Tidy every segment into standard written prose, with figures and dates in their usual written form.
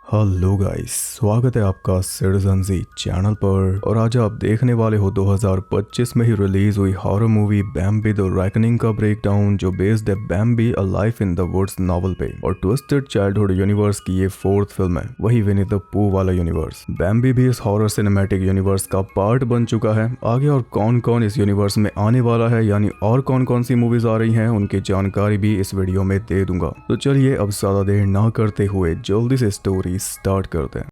Hello guys, स्वागत है आपका सिटीजन जी चैनल पर। और आज आप देखने वाले हो 2025 में ही रिलीज हुई horror movie Bambi the Reckoning का ब्रेकडाउन, जो बेस्ड है Bambi a Life in the Woods novel पे। और ट्विस्टेड चाइल्डहुड यूनिवर्स की ये फोर्थ फिल्म है, वही विनी द पू वाला यूनिवर्स। बैम्बी भी इस हॉरर सिनेमैटिक यूनिवर्स का पार्ट बन चुका है। आगे और कौन कौन इस यूनिवर्स में आने वाला है, यानी और कौन कौन सी मूवीज आ रही हैं, उनकी जानकारी भी इस वीडियो में दे दूंगा। तो चलिए अब ज्यादा देर ना करते हुए जल्दी से स्टोरी स्टार्ट करते हैं।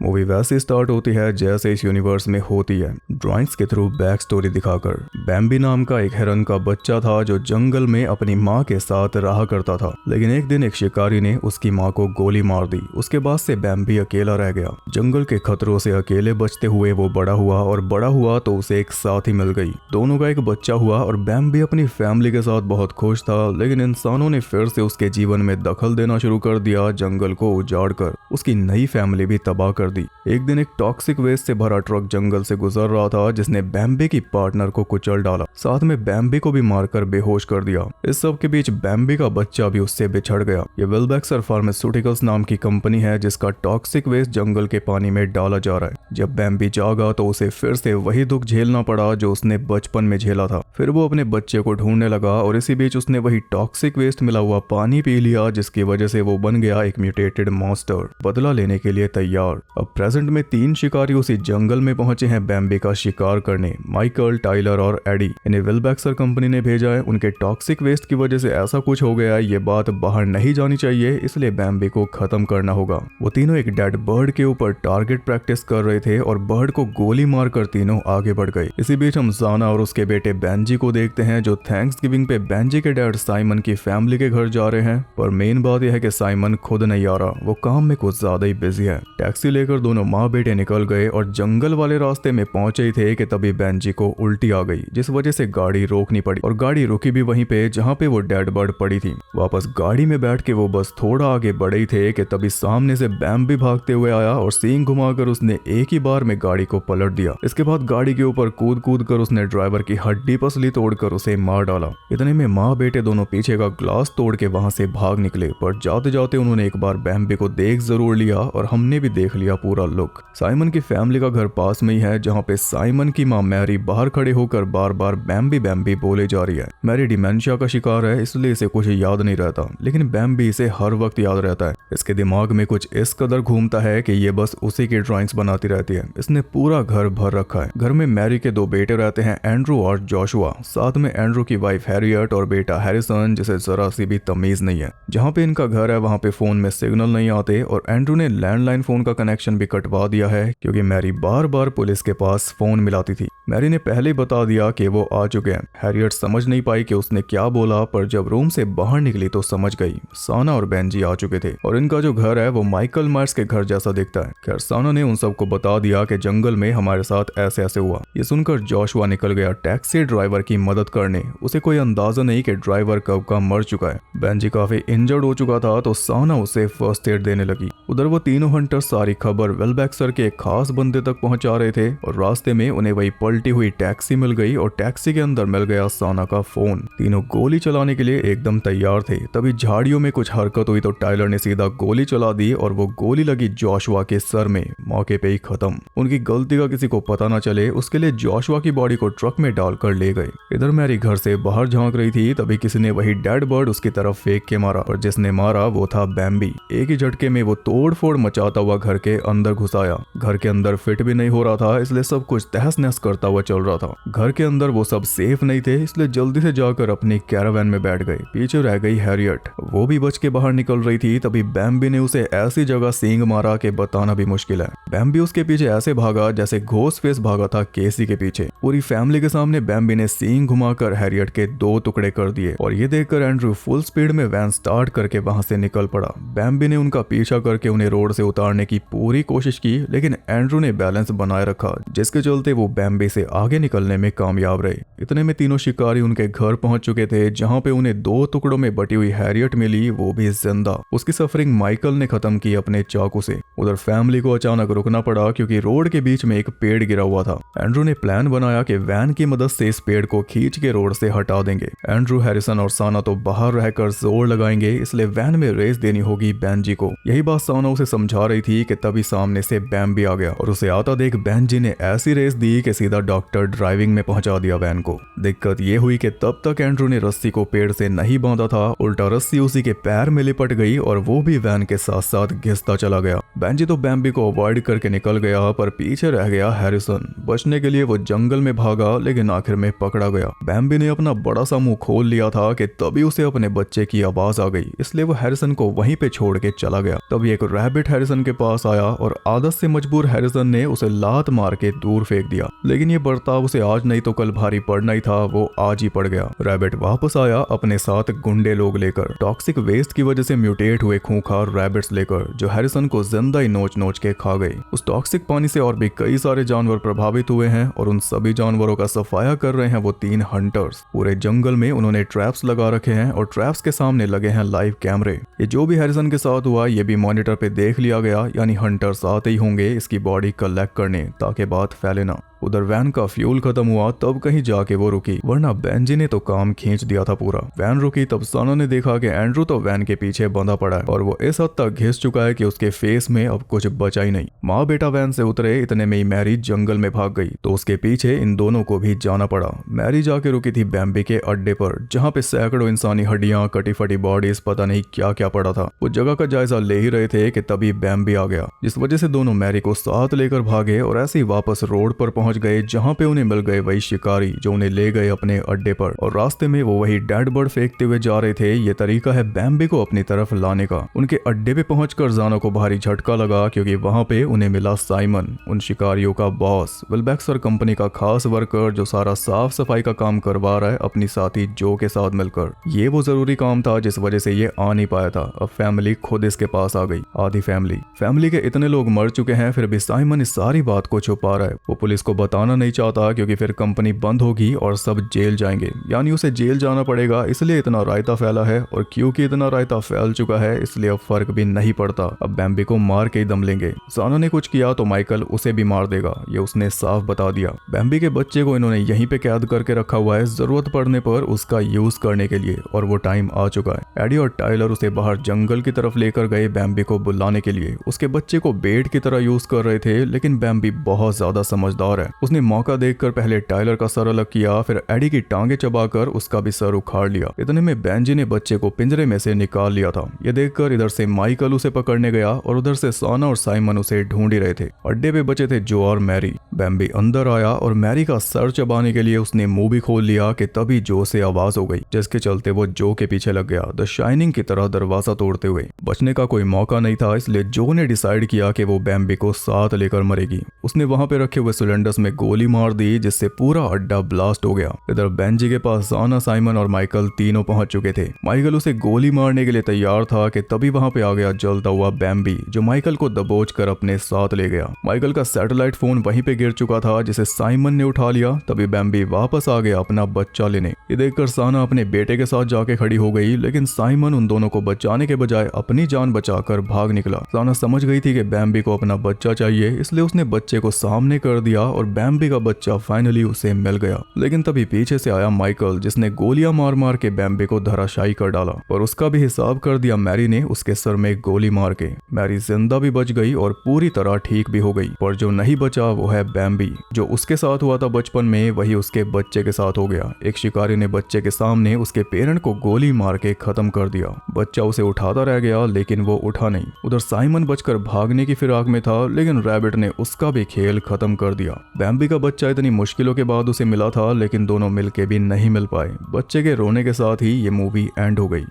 मूवी वैसे स्टार्ट होती है जैसे इस यूनिवर्स में होती है, ड्राइंग्स के थ्रू बैक स्टोरी दिखाकर। बैम्बी नाम का एक हिरन का बच्चा था जो जंगल में अपनी माँ के साथ रहा करता था, लेकिन एक दिन एक शिकारी ने उसकी माँ को गोली मार दी। उसके बाद से बैम्बी अकेला रह गया। जंगल के खतरों से अकेले बचते हुए वो बड़ा हुआ, और बड़ा हुआ तो उसे एक साथी मिल गई। दोनों का एक बच्चा हुआ और बैम्बी अपनी फैमिली के साथ बहुत खुश था। लेकिन इंसानों ने फिर से उसके जीवन में दखल देना शुरू कर दिया, जंगल को उजाड़ कर उसकी नई फैमिली भी तबाह कर दी। एक दिन एक टॉक्सिक वेस्ट से भरा ट्रक जंगल से गुजर रहा था, जिसने बैम्बी की पार्टनर को कुचल डाला, साथ में बैम्बी को भी मारकर बेहोश कर दिया। इस सब के बीच बैम्बी का बच्चा भी उससे बिछड़ गया। ये विल्बेक्सर फार्मास्यूटिकल्स नाम की कंपनी है जिसका टॉक्सिक वेस्ट जंगल के पानी में डाला जा रहा है। जब बैम्बी जागा तो उसे फिर से वही दुख झेलना पड़ा जो उसने बचपन में झेला था। फिर वो अपने बच्चे को ढूंढने लगा और इसी बीच उसने वही टॉक्सिक वेस्ट मिला हुआ पानी पी लिया, जिसकी वजह से वो बन गया एक म्यूटेटेड मॉन्स्टर, बदला लेने के लिए तैयार। अब प्रेजेंट में 3 शिकारी उसी जंगल में पहुंचे हैं बैम्बी का शिकार करने, माइकल, टाइलर और एडी। इन्हें विल्बेक्सर कंपनी ने भेजा है। उनके टॉक्सिक वेस्ट की वजह से ऐसा कुछ हो गया है, ये बात बाहर नहीं जानी चाहिए, इसलिए बैम्बी को खत्म करना होगा। वो तीनों एक डेड बर्ड के ऊपर टारगेट प्रैक्टिस कर रहे थे और बर्ड को गोली मारकर तीनों आगे बढ़ गए। इसी बीच हम जाना और उसके बेटे बेंजी को देखते हैं, जो थैंक्स गिविंग पे बेंजी के डैड साइमन की फैमिली के घर जा रहे हैं। पर मेन बात यह है कि साइमन खुद नहीं आ रहा, वो काम में कुछ ज्यादा ही बिजी है। टैक्सी लेकर दोनों माँ बेटे निकल गए और जंगल वाले रास्ते में पहुंचे ही थे कि तभी बेंजी को उल्टी आ गई, जिस वजह से गाड़ी रोकनी पड़ी। और गाड़ी रुकी भी वहीं पे जहां पे वो डेड बर्ड पड़ी थी। वापस गाड़ी में बैठ के वो बस थोड़ा आगे बढ़े ही थे कि तभी सामने से बैम्बी भागते हुए आया और सींग घुमाकर उसने एक ही बार में गाड़ी को पलट दिया। इसके बाद गाड़ी के ऊपर कूद कूद कर उसने ड्राइवर की हड्डी पसली तोड़कर उसे मार डाला। इतने में माँ बेटे दोनों पीछे का ग्लास तोड़ के वहां से भाग निकले, पर जाते जाते उन्होंने एक बार बैम्बी को देख जरूर लिया और हमने भी देख लिया पूरा लुक। साइमन की फैमिली का घर पास में ही है, जहाँ पे साइमन की माँ मैरी बाहर खड़े होकर बार बार बैम्बी बैम्बी बोले जा रही है। मैरी डिमेंशिया का शिकार है, इसलिए इसे कुछ याद नहीं रहता, लेकिन बैम्बी इसे हर वक्त याद रहता है। इसके दिमाग में कुछ इस कदर घूमता है कि ये बस उसी की ड्राइंग्स बनाती रहती है। इसने पूरा घर भर रखा है। घर में मैरी के 2 बेटे रहते हैं, एंड्रू और जोशुआ, साथ में एंड्रू की वाइफ हैरियट और बेटा हैरिसन, जिसे जरा सी भी तमीज नहीं है। जहाँ पे इनका घर है वहाँ पे फोन में सिग्नल नहीं आते और एंड्रू ने लैंडलाइन फोन का कनेक्शन भी कटवा दिया है, क्योंकि मैरी बार बार पुलिस के पास फोन मिलाती थी। मैरी ने पहले ही बता दिया कि वो आ चुके हैं। हैरियट समझ नहीं पाई कि उसने क्या बोला, पर जब रूम से बाहर निकली तो समझ गई। साना और बेंजी आ चुके थे और इनका जो घर है वो माइकल मार्स के घर जैसा दिखता है। खैर साना ने उन सबको बता दिया कि जंगल में हमारे साथ ऐसे ऐसे हुआ। ये सुनकर जोशुआ निकल गया टैक्सी ड्राइवर की मदद करने। उसे कोई अंदाजा नहीं कि ड्राइवर कब का मर चुका है। बेंजी काफी इंजर्ड हो चुका था तो साना उसे फर्स्ट एड देने लगी। उधर वो तीनों हंटर सारी खबर विल्बेक्सर के एक खास बंदे तक पहुंचा रहे थे और रास्ते में उन्हें वही पलटी हुई टैक्सी मिल गई और टैक्सी के अंदर मिल गया साना का फोन। तीनों गोली चलाने के लिए एकदम तैयार थे। तभी झाड़ियों में कुछ हरकत हुई तो टाइलर ने सीधा गोली चला दी और वो गोली लगी जोशुआ के सर में, मौके पे ही खत्म। उनकी गलती का किसी को पता ना चले, उसके लिए जोशुआ की बॉडी को ट्रक में डालकर ले गए। इधर मैरी घर से बाहर झांक रही थी, तभी किसी ने वही डेड बर्ड उसकी तरफ फेंक के मारा और जिसने मारा वो था बैम्बी। एक ही झटके में वो तोड़ फोड़ मचाता हुआ घर के अंदर घुस आया। घर के अंदर फिट भी नहीं हो रहा था, इसलिए सब कुछ तहस नहस करता हुआ चल रहा था। घर के अंदर वो सब सेफ नहीं थे, इसलिए जल्दी से जाकर अपनी कैरावैन में बैठ गए। पीछे रह गई हैरियट, वो भी बच के बाहर निकल रही थी। तभी बैम्बी ने उसे ऐसी जगह सींग मारा कि बताना भी मुश्किल है। बैम्बी उसके पीछे ऐसे भागा जैसे घोस्ट फेस भागा था केसी के पीछे। पूरी फैमिली के सामने बैम्बी ने सींग घुमाकर हैरियट के 2 टुकड़े कर दिए और ये देखकर एंड्रू फुल स्पीड में वैन स्टार्ट करके वहां से निकल पड़ा। बैम्बी ने उनका पीछा करके उन्हें रोड से उतारने की पूरी कोशिश की, लेकिन एंड्रू ने बैलेंस बनाए रखा, जिसके चलते वो बैम्बी से आगे निकलने में कामयाब रहे। इतने में तीनों शिकारी उनके घर पहुंच चुके थे, जहां पे उन्हें 2 टुकड़ों में बटी हुई हैरियट मिली, वो भी जिंदा। उसकी सफरिंग माइकल ने खत्म की अपने चाकू से। उधर फैमिली को अचानक रुकना पड़ा क्योंकि रोड के बीच में एक पेड़ गिरा हुआ था। एंड्रू ने प्लान बनाया कि वैन की मदद से इस पेड़ को खींच के रोड से हटा देंगे। एंड्रू, हैरिसन और साना तो बाहर रहकर जोर लगाएंगे, इसलिए वैन में रेस देनी होगी बेंजी को। यही बात साना उसे समझा रही थी कि तभी सामने से बैम्बी आ गया और उसे आता देख बेंजी ने ऐसी रेस दी कि सीधा डॉक्टर ड्राइविंग में पहुंचा दिया वैन को। दिक्कत ये हुई कि तब तक एंड्रू ने रस्सी को पेड़ से नहीं बांधा था, उल्टा रस्सी उसी के पैर में लिपट गई और वो भी वैन के साथ साथ घिसता चला गया। बेंजी तो बैम्बी को अवॉइड करके निकल गया, पर पीछे रह गया हैरिसन। बचने के लिए वो जंगल में भागा, लेकिन आखिर में पकड़ा गया। बैम्बी ने अपना बड़ा सा मुंह खोल लिया था कि तभी उसे अपने बच्चे की आवाज आ गई, इसलिए वो हैरिसन को वहीं पे छोड़ के चला गया। तभी एक रैबिट हैरिसन के पास आया और आदत से मजबूर हैरिसन ने उसे लात मार के दूर फेंक दिया। लेकिन ये बर्ताव उसे आज नहीं तो कल भारी पड़ना ही था, वो आज ही पड़ गया। रैबिट वापस आया अपने साथ गुंडे लोग लेकर, टॉक्सिक वेस्ट की वजह से म्यूटेट हुए खूंखार रैबिट्स लेकर, जो हैरिसन को जिंदा ही नोच नोच के खा गए। उस टॉक्सिक पानी से और भी कई सारे जानवर प्रभावित हुए हैं और उन सभी जानवरों का सफाया कर रहे हैं वो 3 हंटर्स। पूरे जंगल में उन्होंने ट्रैप्स लगा रखे हैं और ट्रैप्स के सामने लगे हैं लाइव कैमरे। ये जो भी हैरिसन के साथ हुआ ये भी मॉनिटर पे देख लिया गया, यानी हंटर्स आते ही होंगे इसकी बॉडी कलेक्ट करने, ताकि बात फैले ना। उधर वैन का फ्यूल खत्म हुआ तब कहीं जाके वो रुकी, वरना बेंजी ने तो काम खींच दिया था पूरा। वैन रुकी तब साना ने देखा कि एंड्रू तो वैन के पीछे बंधा पड़ा है और वो इस हद तक घिस चुका है कि उसके फेस में अब कुछ बचा ही नहीं। माँ बेटा वैन से उतरे, इतने में ही मैरी जंगल में भाग गई, तो उसके पीछे इन दोनों को भी जाना पड़ा। मैरी जाके रुकी थी बैम्बी के अड्डे पर, जहाँ पे सैकड़ों इंसानी हड्डियां, कटी फटी बॉडीज, पता नहीं क्या क्या पड़ा था। वो जगह का जायजा ले ही रहे थे कि तभी बैम्बी आ गया, जिस वजह से दोनों मैरी को साथ लेकर भागे और ऐसे ही वापस रोड पर पहुंच गए, जहाँ पे उन्हें मिल गए वही शिकारी जो उन्हें ले गए अपने अड्डे पर। और रास्ते में वो वही डेड बर्ड फेंकते हुए जा रहे थे। ये तरीका है बैम्बी को अपनी तरफ लाने का। उनके अड्डे पे पहुंचकर जाना को भारी झटका लगा, क्योंकि वहां पे उन्हें मिला साइमन, उन शिकारियों का बॉस, विल्बेक्सर कंपनी का खास वर्कर जो सारा साफ सफाई का काम करवा रहा है अपनी साथी जो के साथ मिलकर। ये वो जरूरी काम था जिस वजह से ये आ नहीं पाया था। अब फैमिली खुद इसके पास आ गई, आधी फैमिली के इतने लोग मर चुके हैं, फिर भी साइमन इस सारी बात को छुपा रहा है। वो पुलिस को बताना नहीं चाहता, क्योंकि फिर कंपनी बंद होगी और सब जेल जाएंगे, यानी उसे जेल जाना पड़ेगा, इसलिए इतना रायता फैला है। और क्योंकि इतना रायता फैल चुका है इसलिए अब फर्क भी नहीं पड़ता, अब बैम्बी को मार के ही दम लेंगे। साना ने कुछ किया तो माइकल उसे भी मार देगा, ये उसने साफ बता दिया। बैम्बी के बच्चे को इन्होंने यहीं पे कैद करके रखा हुआ है, जरूरत पड़ने पर उसका यूज करने के लिए, और वो टाइम आ चुका है। एडी और टाइलर उसे बाहर जंगल की तरफ लेकर गए बैम्बी को बुलाने के लिए। उसके बच्चे को बेट की तरह यूज कर रहे थे, लेकिन बैम्बी बहुत ज्यादा समझदार है। उसने मौका देखकर पहले टाइलर का सर अलग किया, फिर एडी की टांगे चबाकर उसका भी सर उखाड़ लिया। इतने में बेंजी ने बच्चे को पिंजरे में से निकाल लिया था। ये देखकर इधर से माइकल उसे पकड़ने गया और उधर से साना और साइमन उसे ढूंढ ही रहे थे। अड्डे पे बचे थे जो और मैरी। बैम्बी अंदर आया और मैरी का सर चबाने के लिए उसने मुंह भी खोल लिया कि तभी जो से आवाज हो गई, जिसके चलते वो जो के पीछे लग गया, द शाइनिंग की तरह दरवाजा तोड़ते हुए। बचने का कोई मौका नहीं था, इसलिए जो ने डिसाइड किया कि वो बैम्बी को साथ लेकर मरेगी। उसने वहां पे रखे हुए सिलेंडर्स में गोली मार दी, जिससे पूरा अड्डा ब्लास्ट हो गया। इधर बेंजी के पास साना, साइमन और माइकल तीनों पहुंच चुके थे। माइकल उसे गोली मारने के लिए तैयार था कि तभी वहां पे आ गया जलता हुआ बैम्बी, जो माइकल को दबोच कर अपने साथ ले गया। माइकल का सैटेलाइट फोन वहीं पे गिर चुका था, जिसे साइमन ने उठा लिया। तभी बैम्बी वापस आ गया अपना बच्चा लेने। ये देखकर साना अपने बेटे के साथ जाके खड़ी हो गई, लेकिन साइमन उन दोनों को बचाने के बजाय अपनी जान बचाकर भाग निकला। साना समझ गई थी कि बैम्बी को अपना बच्चा चाहिए, इसलिए उसने बच्चे को सामने कर दिया और बैम्बी का बच्चा फाइनली उसे मिल गया। लेकिन तभी पीछे से आया माइकल, जिसने गोलियां मार मार के बैम्बी को धराशायी कर डाला, और उसका भी हिसाब कर दिया मैरी ने उसके सर में गोली मार के। मैरी जिंदा भी बच गई और पूरी तरह ठीक भी हो गई, पर जो नहीं बचा वो है बैम्बी। जो उसके साथ हुआ था बचपन में, वही उसके बच्चे के साथ हो गया। एक शिकारी ने बच्चे के सामने उसके पेरेंट को गोली मार के खत्म कर दिया। बच्चा उसे उठाता रह गया, लेकिन वो उठा नहीं। उधर साइमन बचकर भागने की फिराक में था, लेकिन रैबिट ने उसका भी खेल खत्म कर दिया। बैम्बी का बच्चा इतनी मुश्किलों के बाद उसे मिला था, लेकिन दोनों मिलके भी नहीं मिल पाए। बच्चे के रोने के साथ ही ये मूवी एंड हो गई।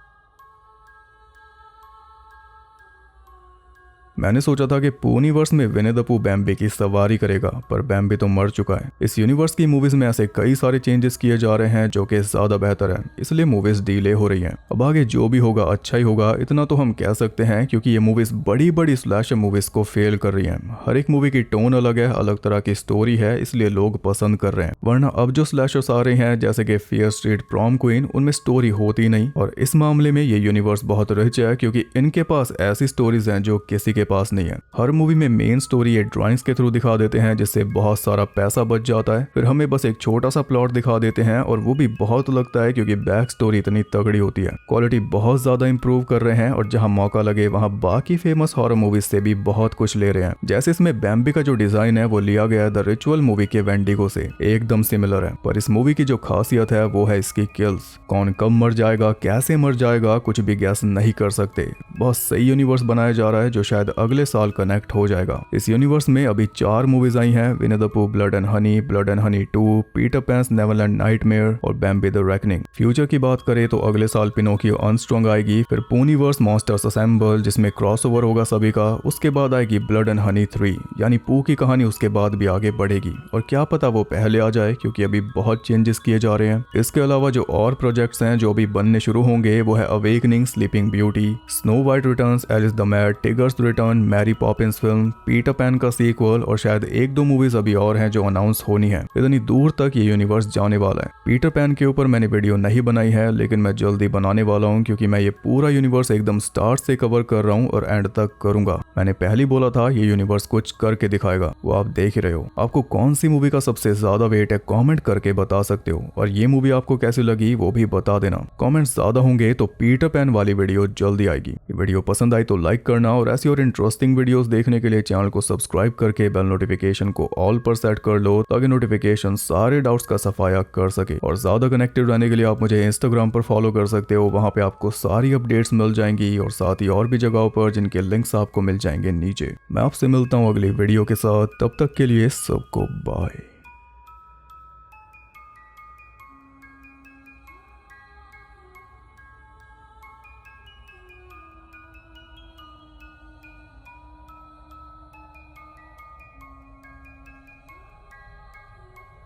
मैंने सोचा था कि पूनीवर्स में विनी द पू बैम्बी की सवारी करेगा, पर बैम्बी तो मर चुका है। इस यूनिवर्स की मूवीज में ऐसे कई सारे चेंजेस किए जा रहे हैं जो कि ज्यादा बेहतर है, इसलिए मूवीज डिले हो रही हैं। अब आगे जो भी होगा अच्छा ही होगा, इतना तो हम कह सकते हैं, क्योंकि ये मूवीज बड़ी बड़ी स्लैशर मूवीज को फेल कर रही हैं। हर एक मूवी की टोन अलग है, अलग तरह की स्टोरी है, इसलिए लोग पसंद कर रहे हैं। वरना अब जो स्लैशर्स आ रहे हैं जैसे कि फियर स्ट्रीट, प्रॉम क्वीन, उनमें स्टोरी होती नहीं। और इस मामले में ये यूनिवर्स बहुत रिच है, क्योंकि इनके पास ऐसी स्टोरीज हैं जो किसी के पास नहीं है। हर मूवी में मेन स्टोरी ये ड्राइंग्स के थ्रू दिखा देते हैं, जिससे बहुत सारा पैसा बच जाता है। फिर हमें बस एक छोटा सा प्लॉट दिखा देते हैं, और वो भी बहुत लगता है क्योंकि बैक स्टोरी इतनी तगड़ी होती है। क्वालिटी बहुत ज्यादा इंप्रूव कर रहे हैं, और जहां मौका लगे वहां बाकी फेमस हॉरर मूवीज से भी बहुत कुछ ले रहे हैं। जैसे इसमें बैम्बी का जो डिजाइन है वो लिया गया है द रिचुअल मूवी के वेंडिगो से, एकदम सिमिलर है। पर इस मूवी की जो खासियत है वो है इसकी किल्स। कौन कब मर जाएगा, कैसे मर जाएगा, कुछ भी गैस नहीं कर सकते। बहुत सही यूनिवर्स बनाया जा रहा है जो शायद अगले साल कनेक्ट हो जाएगा। इस यूनिवर्स में अभी 4 मूवीज आई हैं, विनी द पू blood and honey, blood and honey 2, Peter pans Neverland nightmare और बैम्बी द रेकनिंग। फ्यूचर की बात करें तो अगले साल पिनोकियो अनस्ट्रॉन्ग आएगी, फिर पूनीवर्स मॉन्स्टर्स असेंबल जिसमें क्रॉसओवर होगा सभी का, उसके बाद आएगी ब्लड एंड हनी 3, यानी पू की कहानी उसके बाद भी आगे बढ़ेगी। और क्या पता वो पहले आ जाए, क्योंकि अभी बहुत चेंजेस किए जा रहे हैं। इसके अलावा जो और प्रोजेक्ट्स हैं जो भी बनने शुरू होंगे वो है Awakening, Sleeping Beauty, Snow White Returns, Alice the Mad, Tigger's Return, Mary Poppins film, Peter Pan का सीक्वल, और शायद 1-2 मूवीज अभी और हैं जो अनाउंस होनी है। इतनी दूर तक ये यूनिवर्स जाने वाला है। पीटर पैन के ऊपर मैंने वीडियो नहीं बनाई है, लेकिन मैं जल्दी बनाने वाला हूँ, क्योंकि मैं ये पूरा यूनिवर्स एकदम स्टार्ट से कवर कर रहा हूँ और एंड तक करूंगा। मैंने पहले बोला था ये यूनिवर्स कुछ करके दिखाएगा, वो आप देख ही रहे हो। आपको कौन सी मूवी का सबसे ज्यादा वेट है कमेंट करके बता सकते हो, और ये मूवी आपको कैसी लगी वो भी बता देना। कमेंट्स ज्यादा होंगे तो पीटर पैन वाली वीडियो जल्दी आएगी। ये वीडियो पसंद आई तो लाइक करना, और ऐसी और इंटरेस्टिंग वीडियोस देखने के लिए चैनल को सब्सक्राइब करके बेल नोटिफिकेशन को ऑल पर सेट कर लो, ताकि नोटिफिकेशन सारे डाउट्स का सफाया कर सके। और ज्यादा कनेक्टेड रहने के लिए आप मुझे इंस्टाग्राम पर फॉलो कर सकते हो, वहां पे आपको सारी अपडेट्स मिल जाएंगी, और साथ ही और भी जगहों पर जिनके लिंक्स आपको मिल जाएंगे नीचे। मैं आपसे मिलता हूँ अगली वीडियो के साथ, तब तक के लिए सबको बाय।